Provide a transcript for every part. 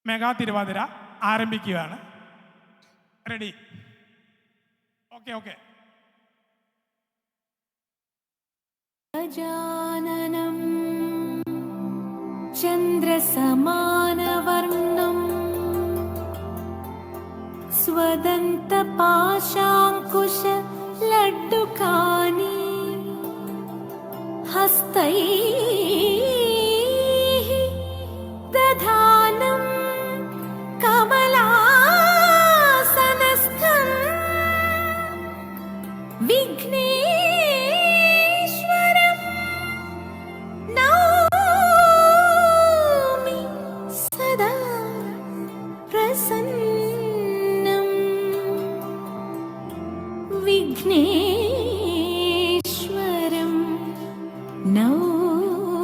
Mega Thiruvathira ആരംഭിക്കുകയാണ്. Ready? Okay. ഗജാനനം ചന്ദ്രസമാനവർണം സ്വദന്തപാശാങ്കുശ ലഡ്ഡുകാനി ഹസ്തൈഃ ദധാനം കമലാസനസ്ഥം വിഘ്നേശ്വരം നൗമി സദാ പ്രസന്നം. വിഘ്നേശ്വരം നൗമി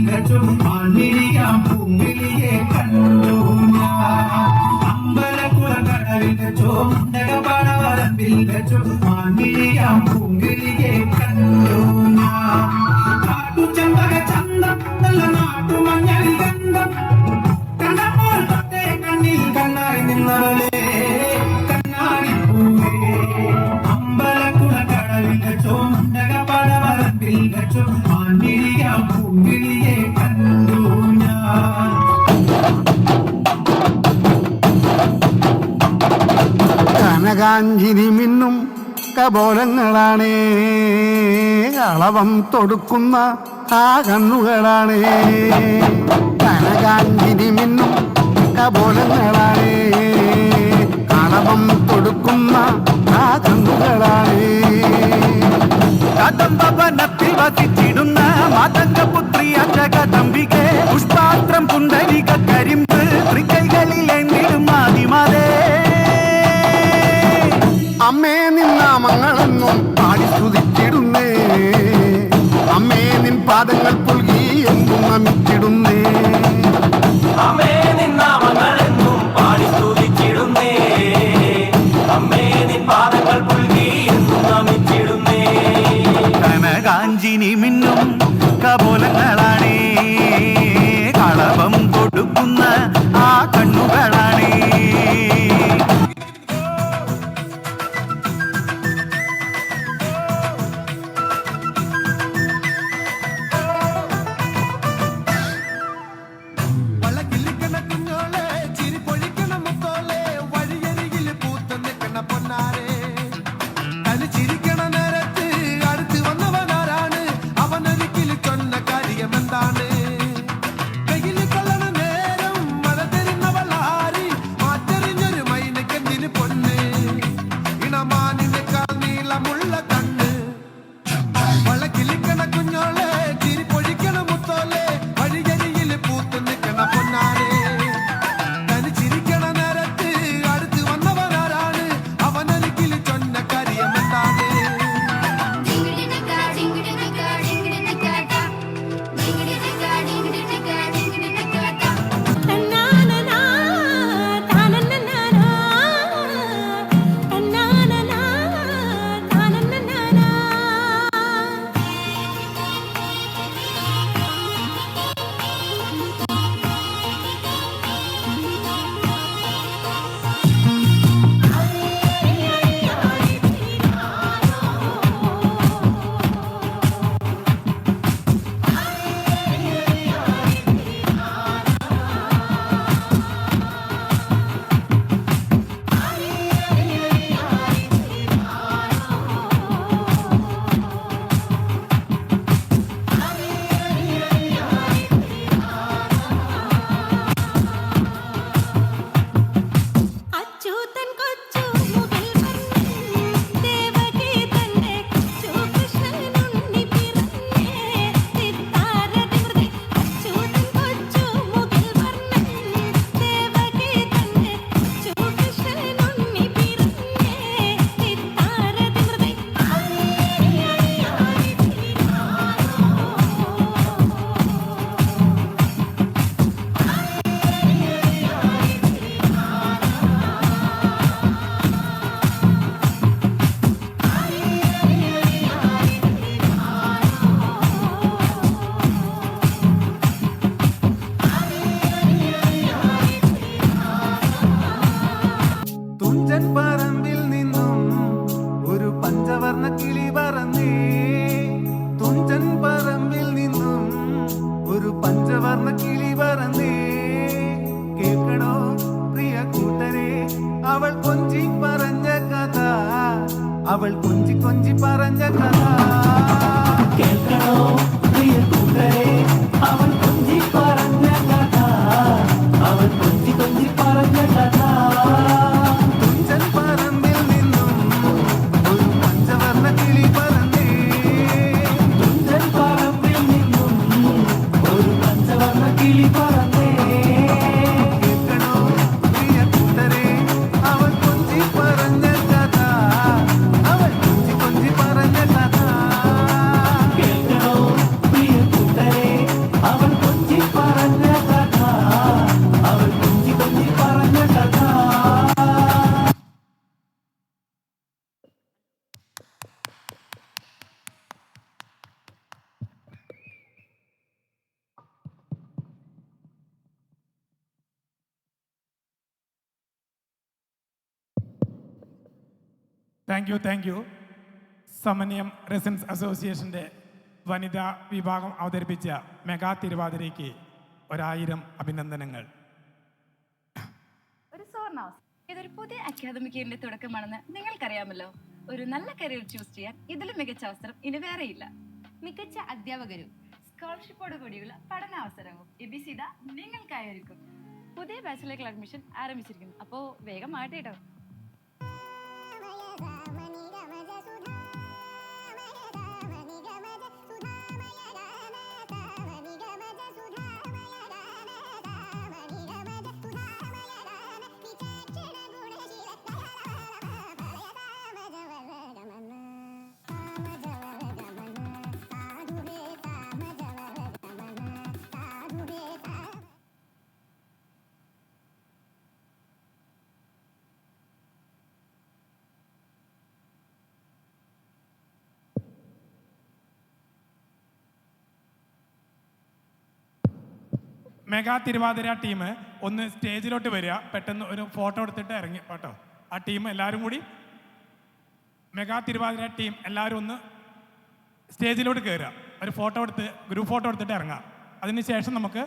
വെച്ചും മാൻമിഴിയാം പൂങ്കിളിയെ കണ്ടു ഞാൻ. അമ്പലക്കുളക്കടവിൽ വെച്ചോ മുണ്ടകപ്പാടവരമ്പിൽ വെച്ചും മാൻമിഴിയാം പൂങ്കിളിയെ കണ്ടു ഞാൻ. കാട്ടുചെമ്പക ചന്തം നല്ല നാട്ടുമഞ്ഞൾ ഗന്ധം കണ്ടപ്പോൾ തൊട്ടേ കണ്ണിൽ കണ്ണായി നിന്നവളെ കണ്ണാടിപ്പൂവേ. അമ്പലക്കുളക്കടവിൽ വെച്ചോ മുണ്ടകപ്പാടവരമ്പിൽ വെച്ചോ മാൻമിഴിയാം പൂങ്കിളിയെ കണ്ടു ഞാൻ. കനകാഞ്ചിരി മിന്നും കപോലങ്ങളാണേ, അളവം തൊടുക്കുന്ന ആ കണ്ണുകളാണേ. കനകാഞ്ചിരി മിന്നും കപോലങ്ങളാണേ, അളവം തൊടുക്കുന്ന ആ കണ്ണുകളാണേ. കദംബവനത്തിൽ വസിച്ചിടുന്ന മാതംഗപുത്രിയ ജഗദംബികെ, പുഷ്പാത്രം പുണ്ടരിക കരിമ്പ് തൃക്കൈകളിൽ എന്തിടും ആദിമാതേ. അമ്മേ നിന്നാമങ്ങളെന്നും പാടി സ്തുതിച്ചിടുന്നേ, അമ്മേ നിൻ പാദങ്ങൾ പുൽകി എന്നും നമിച്ചിടുന്നേ. അമ്മേ നിന്നാമങ്ങളെന്നും പാടി സ്തുതിച്ചിടുന്നേ, അമ്മേ നിൻ പാദങ്ങൾ പുൽകി എന്നും നമിച്ചിടുന്നേ. കനകാഞ്ചിനി മിന്നും കപോലങ്ങളാണേ, കളവം കൊടുക്കുന്ന ആ കണ്ണുകളാണേ. അവൾ കൊഞ്ചി കൊഞ്ചി പറഞ്ഞ കഥ കേൾക്കണോ പ്രിയ കൂട്ടരെ, അവൻ കൊഞ്ചി പറഞ്ഞ കഥ, അവൻ കൊഞ്ചി കൊഞ്ചി പറഞ്ഞ കഥ. തുഞ്ചൻ പറമ്പിൽ നിന്നും ഒരു പഞ്ചവർണ്ണ കിളി പറന്നേ, തുഞ്ചൻ പറമ്പിൽ നിന്നും ഒരു പഞ്ചവർണ്ണ കിളി പറന്നേ. കേൾക്കണോ പ്രിയ കൂട്ടരെ, അവൾ കൊഞ്ചി പറഞ്ഞ കഥ, അവൾ കൊഞ്ചി കൊഞ്ചി പറഞ്ഞ കഥ. പറഞ്ഞ കഥ അവൾ കൊഞ്ചി കൊഞ്ചി പറഞ്ഞ കഥ താങ്ക് യു സമന്വയം റെസിഡൻസ് അസോസിയേഷൻ്റെ വനിതാ വിഭാഗം അവതരിപ്പിച്ച മെഗാ തിരുവാതിരയ്ക്ക് 1000 അഭിനന്ദനങ്ങൾ. ഒരു സുവർണാവസരം. ഇതൊരു പുതിയ അക്കാദമിക് ഇയറിന്റെ തുടക്കമാണെന്ന് നിങ്ങൾക്കറിയാമല്ലോ. ഒരു നല്ല കരിയർ ചൂസ് ചെയ്യാൻ ഇതിലും മികച്ച അവസരം ഇനി വേറെയില്ല. മികച്ച അധ്യാപകരും സ്കോളർഷിപ്പോട് കൂടിയുള്ള പഠനാവസരവും എബിസിഡ നിങ്ങൾക്കായിരിക്കും. പുതിയ ബാച്ചിലേക്കുള്ള അഡ്മിഷൻ ആരംഭിച്ചിരിക്കുന്നു. അപ്പോൾ വേഗം മാറ്റി കേട്ടോ. മെഗാ തിരുവാതിര ടീം ഒന്ന് സ്റ്റേജിലോട്ട് വരിക. പെട്ടെന്ന് ഒരു ഫോട്ടോ എടുത്തിട്ട് ഇറങ്ങി കേട്ടോ. ആ ടീം എല്ലാവരും കൂടി, മെഗാ തിരുവാതിര ടീം എല്ലാവരും ഒന്ന് സ്റ്റേജിലോട്ട് കയറുക. ഒരു ഫോട്ടോ എടുത്ത് ഗ്രൂപ്പ് ഫോട്ടോ എടുത്തിട്ട് ഇറങ്ങാം. അതിനുശേഷം നമുക്ക്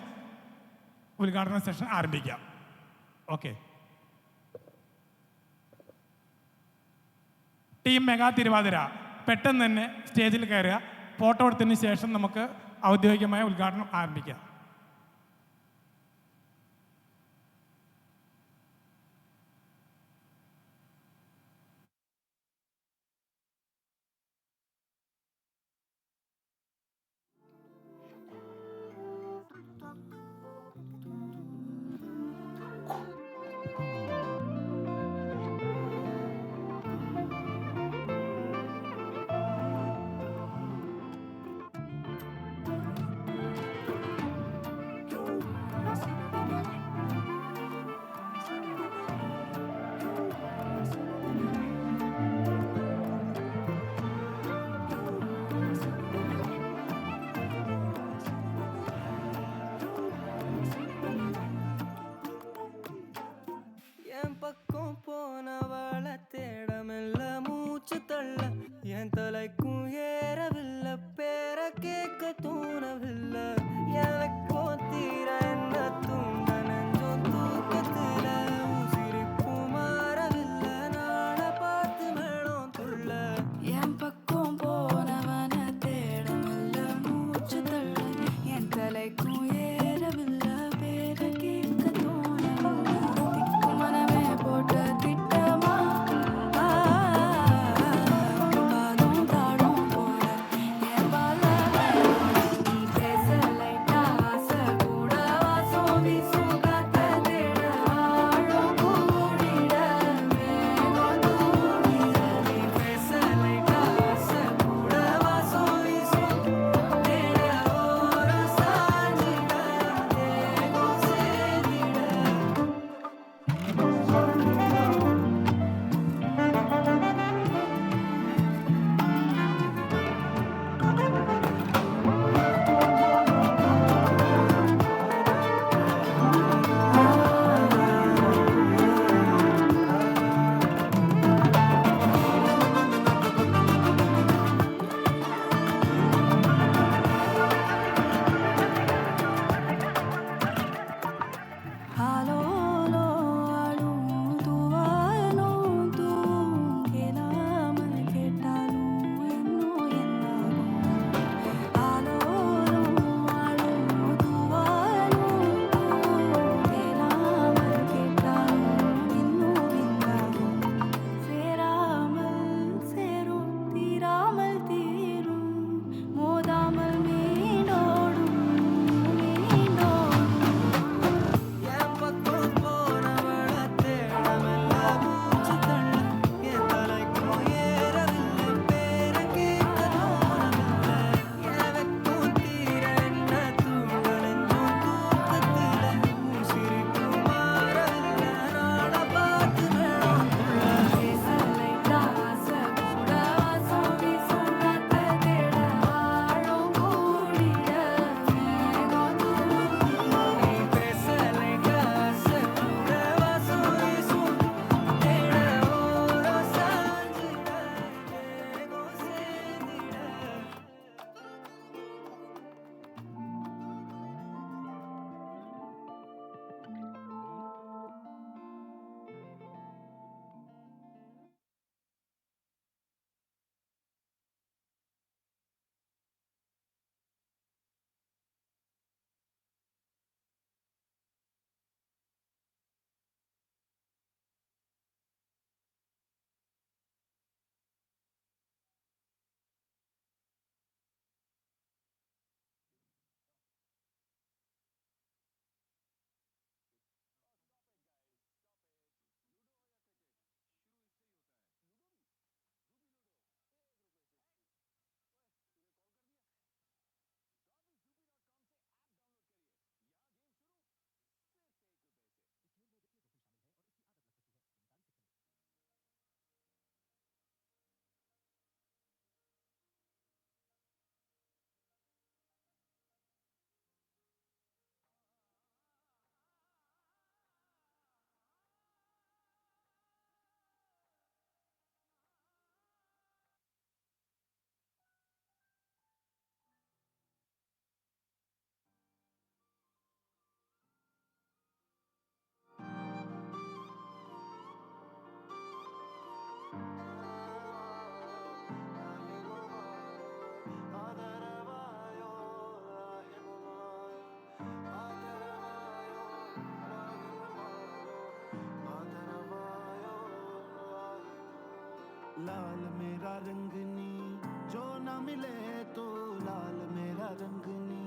ഉദ്ഘാടന സെഷൻ ആരംഭിക്കാം. ഓക്കെ. ടീം മെഗാ തിരുവാതിര പെട്ടെന്ന് തന്നെ സ്റ്റേജിൽ കയറുക. ഫോട്ടോ എടുത്തതിന് ശേഷം നമുക്ക് ഔദ്യോഗികമായ ഉദ്ഘാടനം ആരംഭിക്കാം. लाल मेरा रंगनी जो ना मिले तो लाल मेरा रंगनी